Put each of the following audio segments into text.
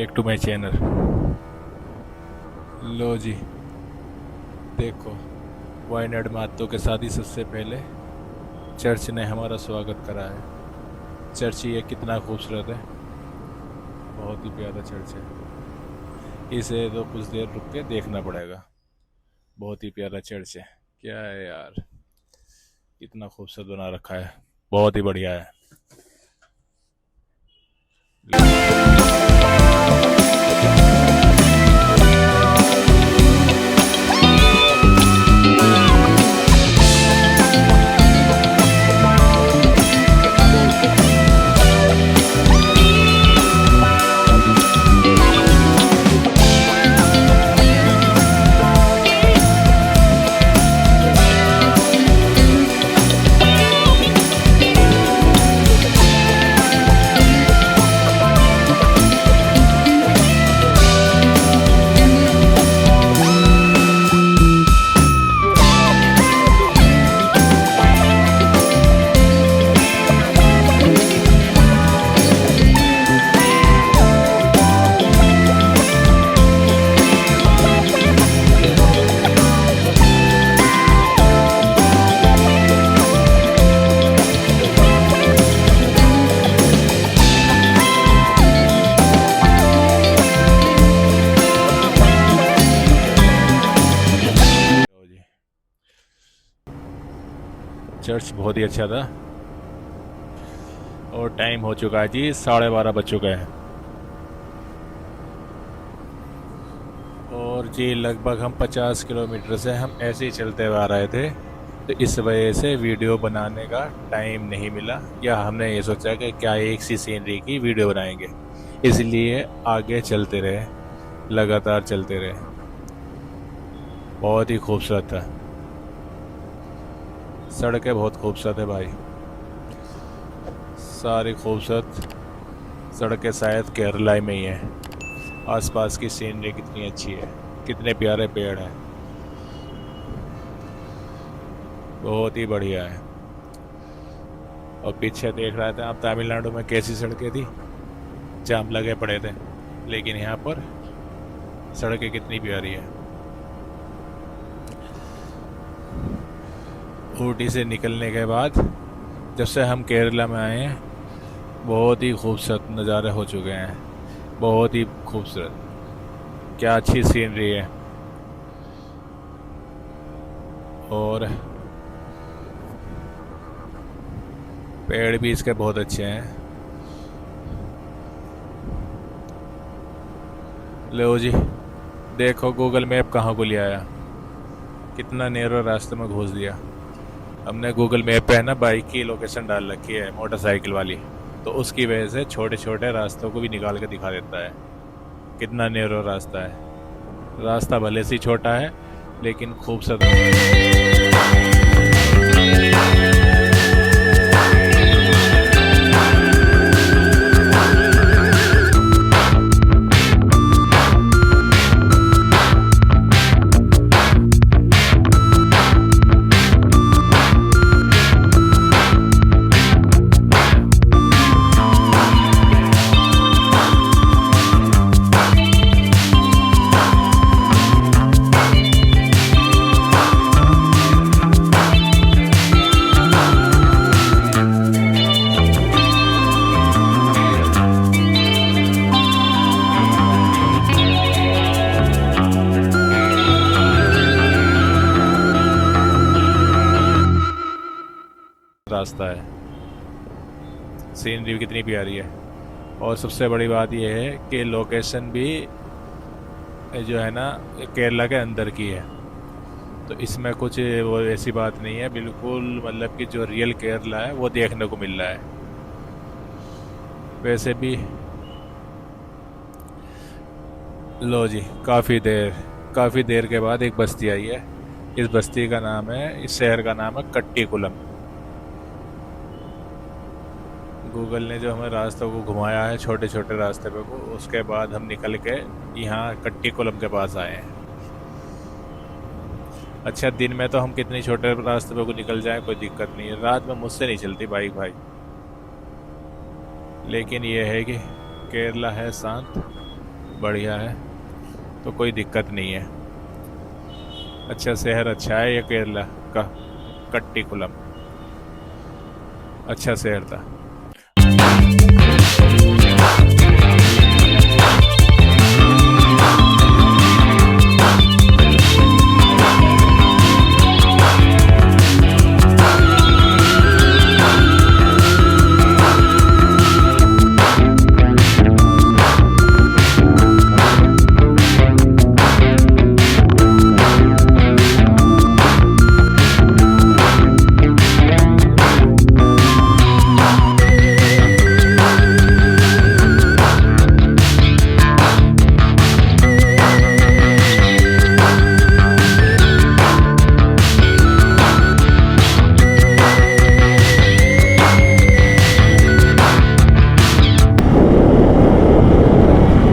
Back to my channel. लो जी, देखो, वायनाड मातों के साथ ही सबसे पहले चर्च ने हमारा स्वागत करा है। चर्च ये कितना खूबसूरत है, बहुत ही प्यारा चर्च है। इसे तो कुछ देर रुक के देखना पड़ेगा। बहुत ही प्यारा चर्च है। क्या है यार, इतना खूबसूरत बना रखा है, बहुत ही बढ़िया है। चर्च बहुत ही अच्छा था। और टाइम हो चुका है जी, 12:30 बज चुका है। और जी लगभग हम 50 किलोमीटर से हम ऐसे ही चलते हुए आ रहे थे, तो इस वजह से वीडियो बनाने का टाइम नहीं मिला, या हमने ये सोचा कि क्या एक सी सीनरी की वीडियो बनाएंगे, इसलिए आगे चलते रहे, लगातार चलते रहे। बहुत ही खूबसूरत था, सड़कें बहुत खूबसूरत है भाई, सारी खूबसूरत सड़कें शायद केरला में ही है। आसपास की सीनरी कितनी अच्छी है, कितने प्यारे पेड़ हैं, बहुत ही बढ़िया है। और पीछे देख रहे थे आप तमिलनाडु में कैसी सड़कें थी, जाम लगे पड़े थे, लेकिन यहाँ पर सड़कें कितनी प्यारी है। ऊटी से निकलने के बाद जब से हम केरला में आए हैं, बहुत ही खूबसूरत नज़ारे हो चुके हैं, बहुत ही खूबसूरत। क्या अच्छी सीनरी है, और पेड़ भी इसके बहुत अच्छे हैं। लो जी, देखो गूगल मैप कहाँ को ले आया, कितना नैरो रास्ते में घुस दिया। हमने गूगल मैप पे है ना बाइक की लोकेशन डाल रखी है, मोटरसाइकिल वाली, तो उसकी वजह से छोटे छोटे रास्तों को भी निकाल के दिखा देता है कितना नैरो रास्ता है। रास्ता भले से छोटा है लेकिन खूबसूरत रास्ता है, सीनरी भी कितनी प्यारी है। और सबसे बड़ी बात यह है कि लोकेशन भी जो है ना केरला के अंदर की है, तो इसमें कुछ वो ऐसी बात नहीं है, बिल्कुल मतलब कि जो रियल केरला है वो देखने को मिल रहा है। वैसे भी लो जी, काफ़ी देर के बाद एक बस्ती आई है। इस बस्ती का नाम है, इस शहर का नाम है कट्टीकुलम। गूगल ने जो हमें रास्तों को घुमाया है, छोटे छोटे रास्ते पे को, उसके बाद हम निकल के यहाँ कट्टीकुलम के पास आए हैं। अच्छा, दिन में तो हम कितनी छोटे रास्ते पे को निकल जाएं कोई दिक्कत नहीं है, रात में मुझसे नहीं चलती बाइक भाई। लेकिन ये है कि केरला है शांत, बढ़िया है, तो कोई दिक्कत नहीं है। अच्छा शहर अच्छा है ये केरला का, कट्टीकुलम। अच्छा शहर था।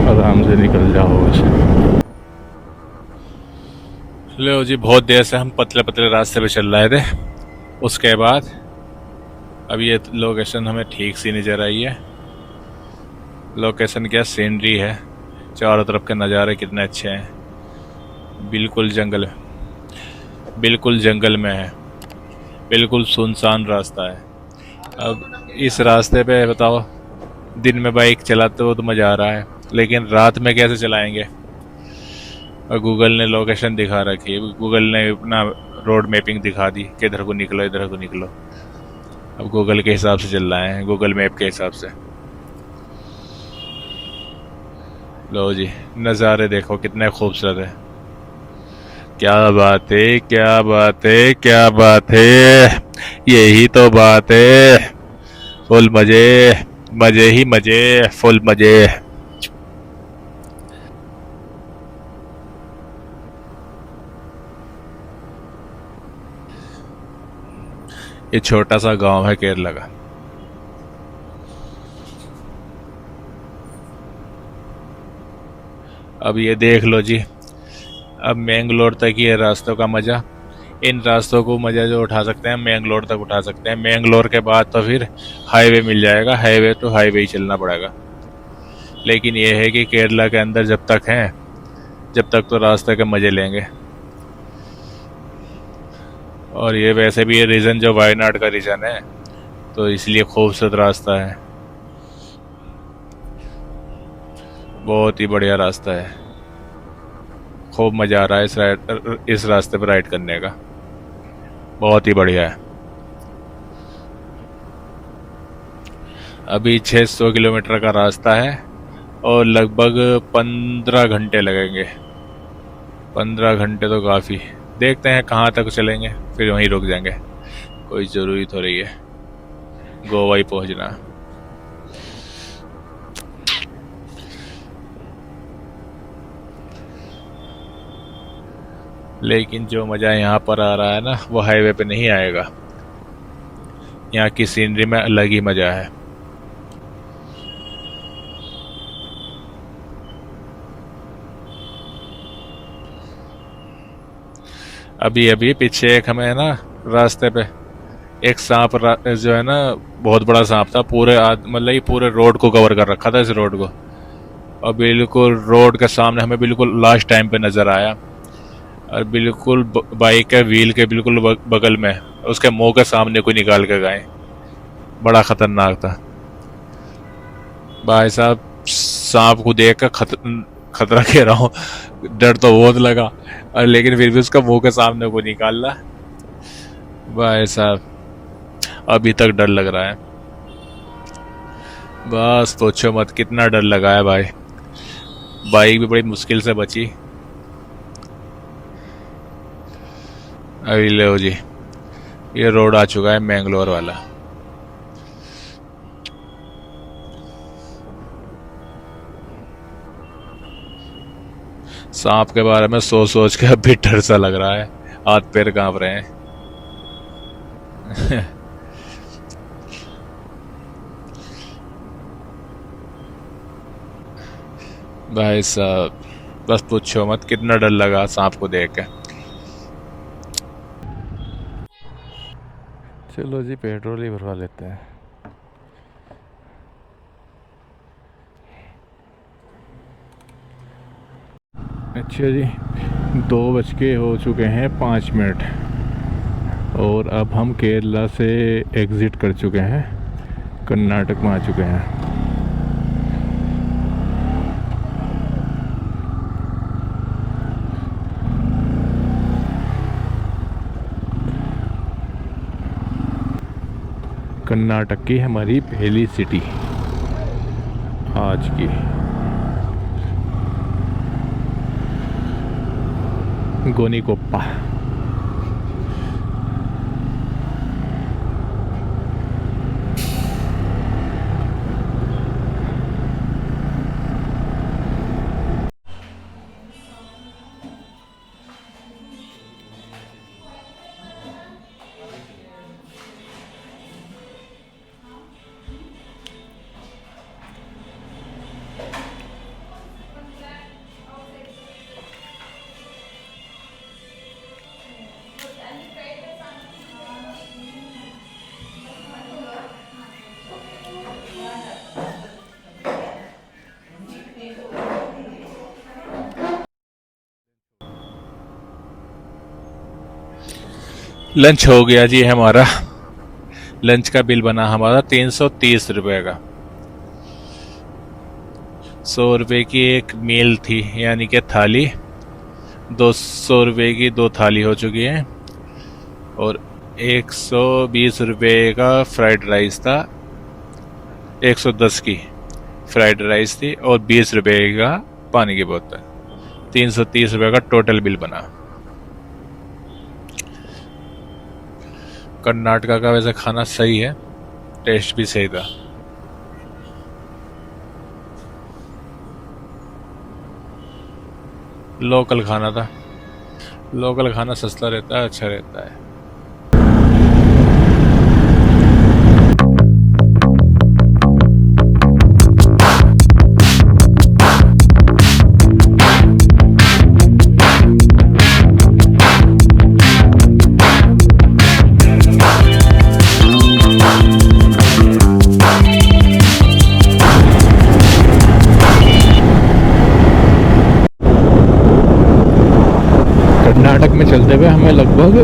आराम से निकल जाओ बस। लो जी, बहुत देर से हम पतले पतले रास्ते पे चल रहे थे। उसके बाद अब ये लोकेशन हमें ठीक सी नज़र आई है। लोकेशन क्या सीनरी है, चारों तरफ के नज़ारे कितने अच्छे हैं। बिल्कुल जंगल में है, बिल्कुल सुनसान रास्ता है। अब इस रास्ते पे बताओ, दिन में बाइक चलाते हो तो मज़ा आ रहा है, लेकिन रात में कैसे चलाएंगे। और गूगल ने लोकेशन दिखा रखी है, गूगल ने अपना रोड मैपिंग दिखा दी कि इधर को निकलो, इधर को निकलो। अब गूगल के हिसाब से चल रहा है, गूगल मैप के हिसाब से। लो जी, नज़ारे देखो कितने खूबसूरत है। क्या बात है, क्या बात है, क्या बात है, यही तो बात है। फुल मजे, मजे ही मजे, फुल मजे। ये छोटा सा गांव है केरला का। अब ये देख लो जी, अब मैंगलोर तक ही है रास्तों का मज़ा। इन रास्तों को मज़ा जो उठा सकते हैं मैंगलोर तक उठा सकते हैं। मैंगलोर के बाद तो फिर हाईवे मिल जाएगा, हाईवे तो हाईवे ही चलना पड़ेगा। लेकिन ये है कि केरला के अंदर जब तक हैं, जब तक तो रास्ते के मज़े लेंगे। और ये वैसे भी ये रीजन जो वायनाड का रीजन है, तो इसलिए खूबसूरत रास्ता है, बहुत ही बढ़िया रास्ता है। खूब मज़ा आ रहा है इस रास्ते पर राइड करने का, बहुत ही बढ़िया है। अभी 600 किलोमीटर का रास्ता है और लगभग 15 घंटे लगेंगे। 15 घंटे तो काफ़ी। देखते हैं कहाँ तक चलेंगे, फिर वहीं रुक जाएंगे। कोई ज़रूरी तो रही है गोवा ही पहुँचना। लेकिन जो मज़ा यहाँ पर आ रहा है ना, वो हाईवे पे नहीं आएगा। यहाँ की सीनरी में अलग ही मज़ा है। अभी अभी पीछे एक हमें ना रास्ते पे एक सांप जो है ना, बहुत बड़ा सांप था। मतलब ये पूरे रोड को कवर कर रखा था, इस रोड को। और बिल्कुल रोड के सामने हमें बिल्कुल लास्ट टाइम पे नज़र आया। और बिल्कुल बाइक के व्हील के बिल्कुल बगल में उसके मुंह के सामने कोई निकाल के गए। बड़ा खतरनाक था भाई साहब। सांप को देख कर खतरा कह रहा हूँ, डर तो बहुत लगा। और लेकिन फिर भी उसका मुंह के सामने को निकाला भाई साहब, अभी तक डर लग रहा है। बस पूछो मत, कितना डर लगा है भाई। बाइक भी बड़ी मुश्किल से बची। अभी लो जी, ये रोड आ चुका है मैंगलोर वाला। सांप के बारे में सोच सोच के अभी डर सा लग रहा है, हाथ पैर कांप रहे हैं। भाई साहब बस पूछो मत, कितना डर लगा सांप को देख के। चलो जी, पेट्रोल ही भरवा लेते हैं। अच्छा जी, 2:05 और अब हम केरला से एग्ज़िट कर चुके हैं, कर्नाटक में आ चुके हैं। कर्नाटक की हमारी पहली सिटी आज की गोनीकोप्पा। लंच हो गया जी हमारा। लंच का बिल बना हमारा 330 रुपये का। 100 रुपये की एक मील थी, यानी कि थाली। 200 रुपये की 2 थाली हो चुकी है और 120 रुपये का फ्राइड राइस था। 110 की फ्राइड राइस थी और 20 रुपये का पानी की बोतल। 330 रुपये का टोटल बिल बना। कर्नाटका का वैसे खाना सही है, टेस्ट भी सही था। लोकल खाना था। लोकल खाना सस्ता रहता है, अच्छा रहता है। कर्नाटक में चलते हुए हमें लगभग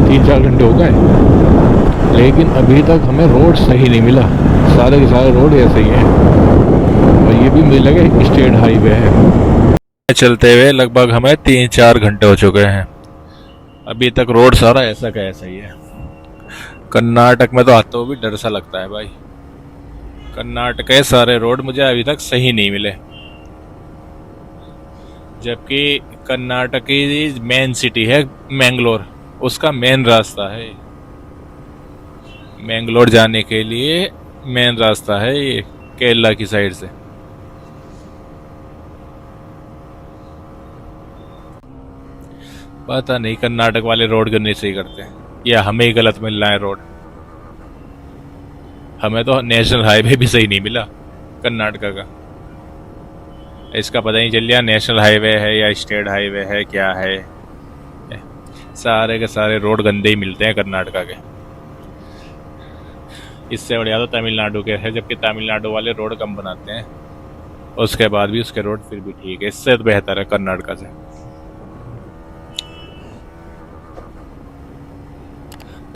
3-4 घंटे हो गए, लेकिन अभी तक हमें रोड सही नहीं मिला। सारे के सारे रोड ऐसे ही हैं और ये भी मुझे लगे स्टेट हाईवे है। चलते हुए लगभग हमें 3-4 घंटे हो चुके हैं, अभी तक रोड सारा ऐसा का ऐसा ही है। कर्नाटक में तो आते हुए भी डर सा लगता है भाई। कर्नाटक के सारे रोड मुझे अभी तक सही नहीं मिले, जबकि कर्नाटक की मेन सिटी है मैंगलोर, उसका मेन रास्ता है। मैंगलोर जाने के लिए मेन रास्ता है ये केरला की साइड से। पता नहीं कर्नाटक वाले रोड क्यों नहीं सही करते, या हमें ही गलत मिल रहा है रोड। हमें तो नेशनल हाईवे भी सही नहीं मिला कर्नाटका का। इसका पता नहीं चल गया नेशनल हाईवे है या स्टेट हाईवे है क्या है। सारे के सारे रोड गंदे ही मिलते हैं कर्नाटका के। इससे बढ़िया तो तमिलनाडु के है, जबकि तमिलनाडु वाले रोड कम बनाते हैं, उसके बाद भी उसके रोड फिर भी ठीक है। इससे तो बेहतर है कर्नाटका से।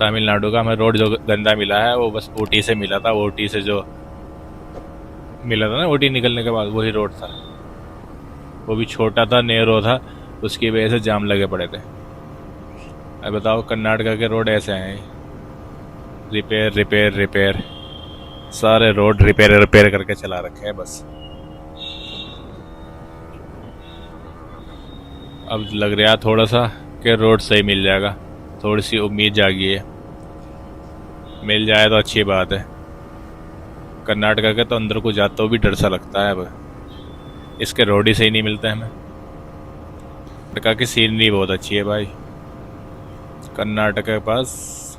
तमिलनाडु का हमें रोड जो गंदा मिला है वो बस ऊटी से मिला था। ऊटी से जो मिला था ना, ऊटी निकलने के बाद वही रोड था। वो भी छोटा था, नैरो था, उसकी वजह से जाम लगे पड़े थे। अब बताओ कर्नाटका के रोड ऐसे हैं, रिपेयर रिपेयर रिपेयर। सारे रोड रिपेयर रिपेयर करके चला रखे हैं बस। अब लग रहा थोड़ा सा कि रोड सही मिल जाएगा, थोड़ी सी उम्मीद जागी है। मिल जाए तो अच्छी बात है। कर्नाटका के तो अंदर को जाता भी डर सा लगता है। अब इसके रोड ही सही नहीं मिलते हमें। कर्नाटका की सीनरी बहुत अच्छी है भाई। कर्नाटका के पास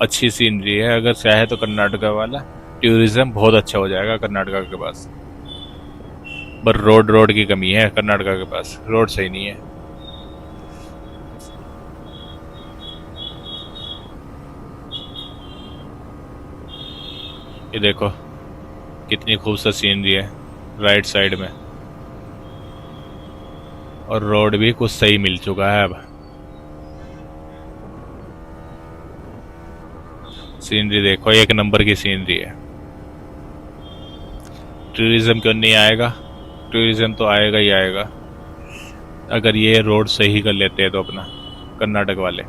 अच्छी सीनरी है। अगर चाहे तो कर्नाटका वाला टूरिज्म बहुत अच्छा हो जाएगा कर्नाटका के पास। पर रोड की कमी है कर्नाटका के पास, रोड सही नहीं है। ये देखो कितनी खूबसूरत सीनरी है राइट साइड में। और रोड भी कुछ सही मिल चुका है अब। सीनरी देखो, एक नंबर की सीनरी है। टूरिज्म क्यों नहीं आएगा? टूरिज्म तो आएगा ही आएगा अगर ये रोड सही कर लेते हैं तो अपना कर्नाटक वाले।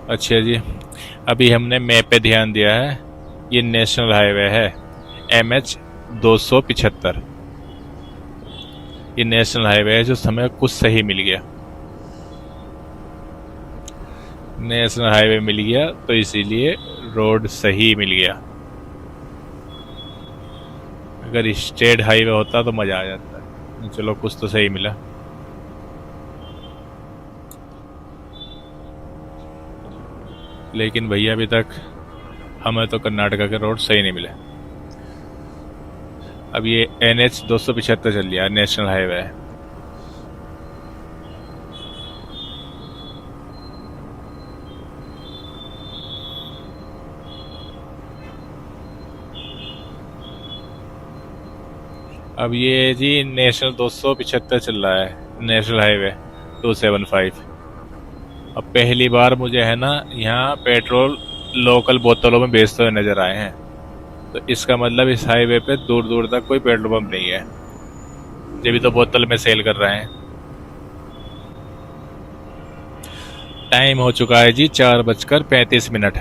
अच्छा जी, अभी हमने मैप पे ध्यान दिया है, ये नेशनल हाईवे है MH 275। ये नेशनल हाईवे है जो समय कुछ सही मिल गया, नेशनल हाईवे मिल गया तो इसीलिए रोड सही मिल गया। अगर स्टेट हाईवे होता तो मज़ा आ जाता। चलो कुछ तो सही मिला। लेकिन भैया अभी तक हमें तो कर्नाटका के रोड सही नहीं मिले। अब ये NH 275 चल लिया, नेशनल हाईवे है। अब ये जी नेशनल 275 चल रहा है, नेशनल हाईवे 275। अब पहली बार मुझे है ना यहाँ पेट्रोल लोकल बोतलों में बेचते हुए नज़र आए हैं, तो इसका मतलब इस हाईवे पे दूर दूर तक कोई पेट्रोल पंप नहीं है, ये भी तो बोतल में सेल कर रहे हैं। टाइम हो चुका है जी 4:35।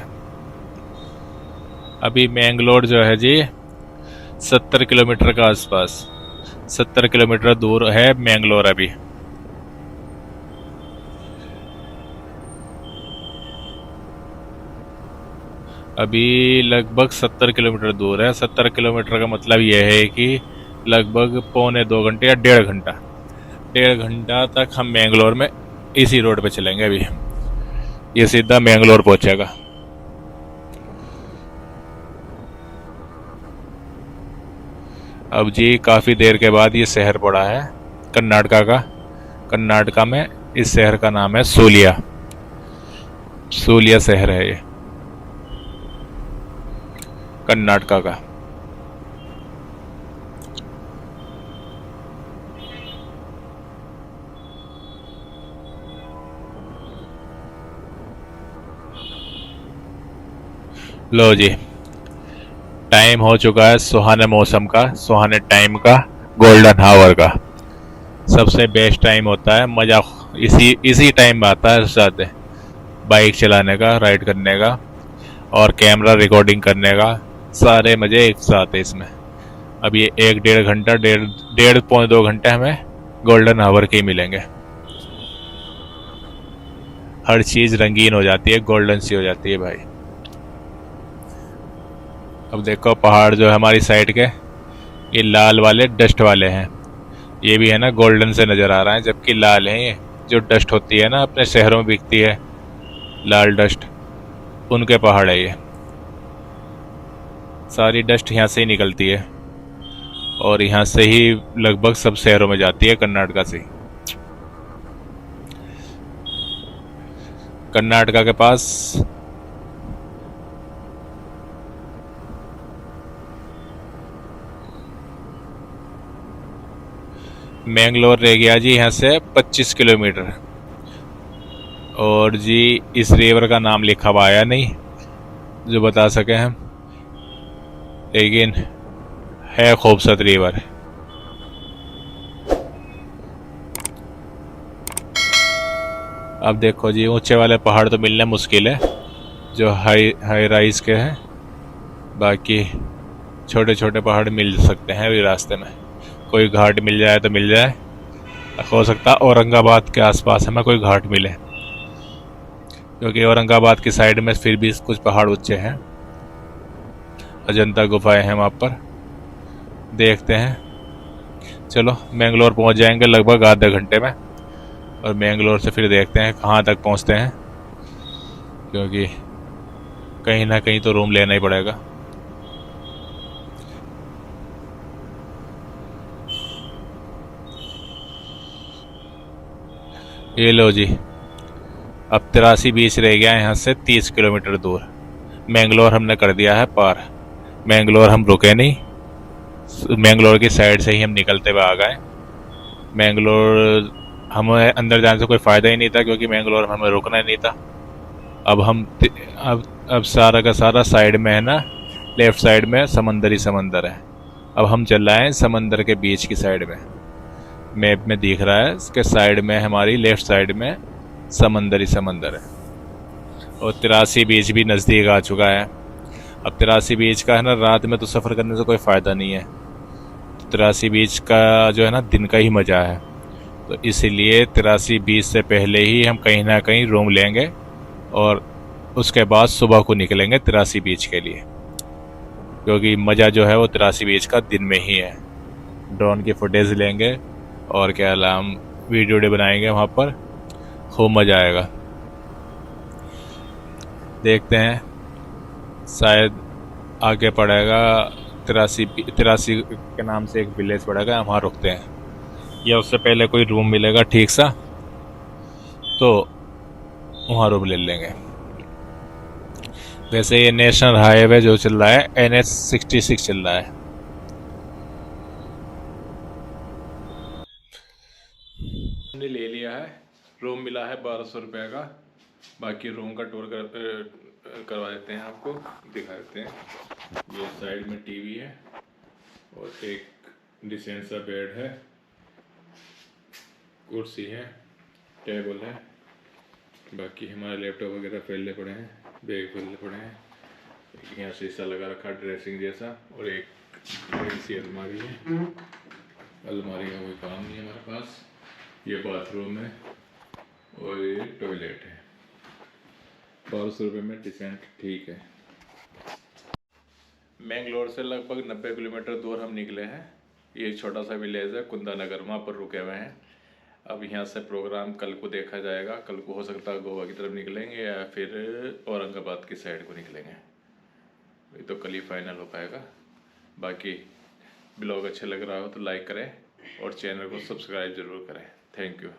अभी मैंगलोर जो है जी 70 किलोमीटर का आसपास, 70 किलोमीटर दूर है मैंगलोर। अभी लगभग 70 किलोमीटर दूर है। 70 किलोमीटर का मतलब यह है कि लगभग 1.25 या 1.5 घंटा, 1.5 घंटा तक हम मैंगलोर में इसी रोड पे चलेंगे। अभी ये सीधा मैंगलोर पहुंचेगा। अब जी काफ़ी देर के बाद ये शहर पड़ा है कर्नाटका का। कर्नाटका में इस शहर का नाम है सूलिया। सूलिया शहर है ये कर्नाटका का। लो जी, टाइम हो चुका है सुहाने मौसम का, सुहाने टाइम का, गोल्डन हावर का। सबसे बेस्ट टाइम होता है, मज़ा इसी टाइम में आता है साथ बाइक चलाने का, राइड करने का और कैमरा रिकॉर्डिंग करने का। सारे मज़े एक साथ है इसमें। अब ये 1-1.5 घंटा, 1.5-1.5-2 घंटे हमें गोल्डन हावर के ही मिलेंगे। हर चीज़ रंगीन हो जाती है, गोल्डन सी हो जाती है भाई। अब देखो पहाड़ जो है हमारी साइड के, ये लाल वाले डस्ट वाले हैं, ये भी है ना गोल्डन से नज़र आ रहा है, जबकि लाल है ये जो डस्ट होती है ना अपने शहरों में बिकती है, लाल डस्ट, उनके पहाड़ है ये। सारी डस्ट यहाँ से ही निकलती है और यहाँ से ही लगभग सब शहरों में जाती है कर्नाटका से। कर्नाटका के पास मैंगलोर रह गया जी यहाँ से 25 किलोमीटर। और जी इस रिवर का नाम लिखा हुआ आया नहीं जो बता सके हम, लेकिन है खूबसूरत रिवर। अब देखो जी ऊंचे वाले पहाड़ तो मिलने मुश्किल है जो हाई राइज के हैं, बाकी छोटे छोटे पहाड़ मिल सकते हैं अभी रास्ते में। कोई घाट मिल जाए तो मिल जाए, हो सकता औरंगाबाद के आसपास हमें कोई घाट मिले, क्योंकि औरंगाबाद की साइड में फिर भी कुछ पहाड़ ऊंचे हैं। अजंता गुफाएं हैं वहाँ पर, देखते हैं। चलो मैंगलोर पहुँच जाएंगे लगभग आधे घंटे में, और मैंगलोर से फिर देखते हैं कहाँ तक पहुँचते हैं, क्योंकि कहीं ना कहीं तो रूम लेना ही पड़ेगा। ये लो जी, अब 83 बीच रह गया है यहाँ से 30 किलोमीटर दूर। मैंगलोर हमने कर दिया है पार। मैंगलोर हम रुके नहीं, मैंगलोर की साइड से ही हम निकलते हुए आ गए। मैंगलोर हमें अंदर जाने से कोई फ़ायदा ही नहीं था, क्योंकि मैंगलोर में हमें रुकना ही नहीं था। अब हम अब सारा का सारा साइड में है ना, लेफ्ट साइड में समंदर ही समंदर है। अब हम चल रहे हैं समंदर के बीच की साइड में। मैप में दिख रहा है इसके साइड में, हमारी लेफ्ट साइड में समंदर ही समंदर है। और 83 बीच भी नज़दीक आ चुका है। अब 83 बीच का है ना, रात में तो सफ़र करने से कोई फ़ायदा नहीं है। 83 बीच का जो है ना, दिन का ही मज़ा है। तो इसीलिए 83 बीच से पहले ही हम कहीं ना कहीं रूम लेंगे, और उसके बाद सुबह को निकलेंगे 83 बीच के लिए, क्योंकि मज़ा जो है वो 83 बीच का दिन में ही है। ड्रोन की फुटेज लेंगे और क्या नाम, वीडियो बनाएंगे वहाँ पर, खूब मज़ा आएगा। देखते हैं, शायद आगे पड़ेगा 83 के नाम से एक विलेज पड़ेगा, वहाँ रुकते हैं, या उससे पहले कोई रूम मिलेगा ठीक सा तो वहाँ रूम ले लेंगे। वैसे ये नेशनल हाईवे जो चल रहा है NH66 चल रहा है। हमने ले लिया है, रूम मिला है 1200 रुपये का। बाकी रूम का टूर करवा देते हैं, आपको दिखा देते हैं। ये साइड में टीवी है और एक डिसेंट सा बेड है, कुर्सी है, टेबल है। बाकी हमारे लैपटॉप वगैरह फैले पड़े हैं, बैग फैले पड़े हैं। यहाँ शीशा लगा रखा ड्रेसिंग जैसा, और एक बड़ी सी अलमारी है। अलमारी का कोई काम नहीं है हमारे पास। ये बाथरूम है और ये टॉयलेट है। 1200 रुपये में डिसेंट ठीक है। मैंगलोर से लगभग 90 किलोमीटर दूर हम निकले हैं। ये छोटा सा विलेज है कुंदा नगर, वहाँ पर रुके हुए हैं। अब यहाँ से प्रोग्राम कल को देखा जाएगा। कल को हो सकता है गोवा की तरफ निकलेंगे या फिर औरंगाबाद की साइड को निकलेंगे। ये तो कल ही फाइनल हो पाएगा। बाकी ब्लॉग अच्छा लग रहा हो तो लाइक करें और चैनल को सब्सक्राइब ज़रूर करें। Thank you.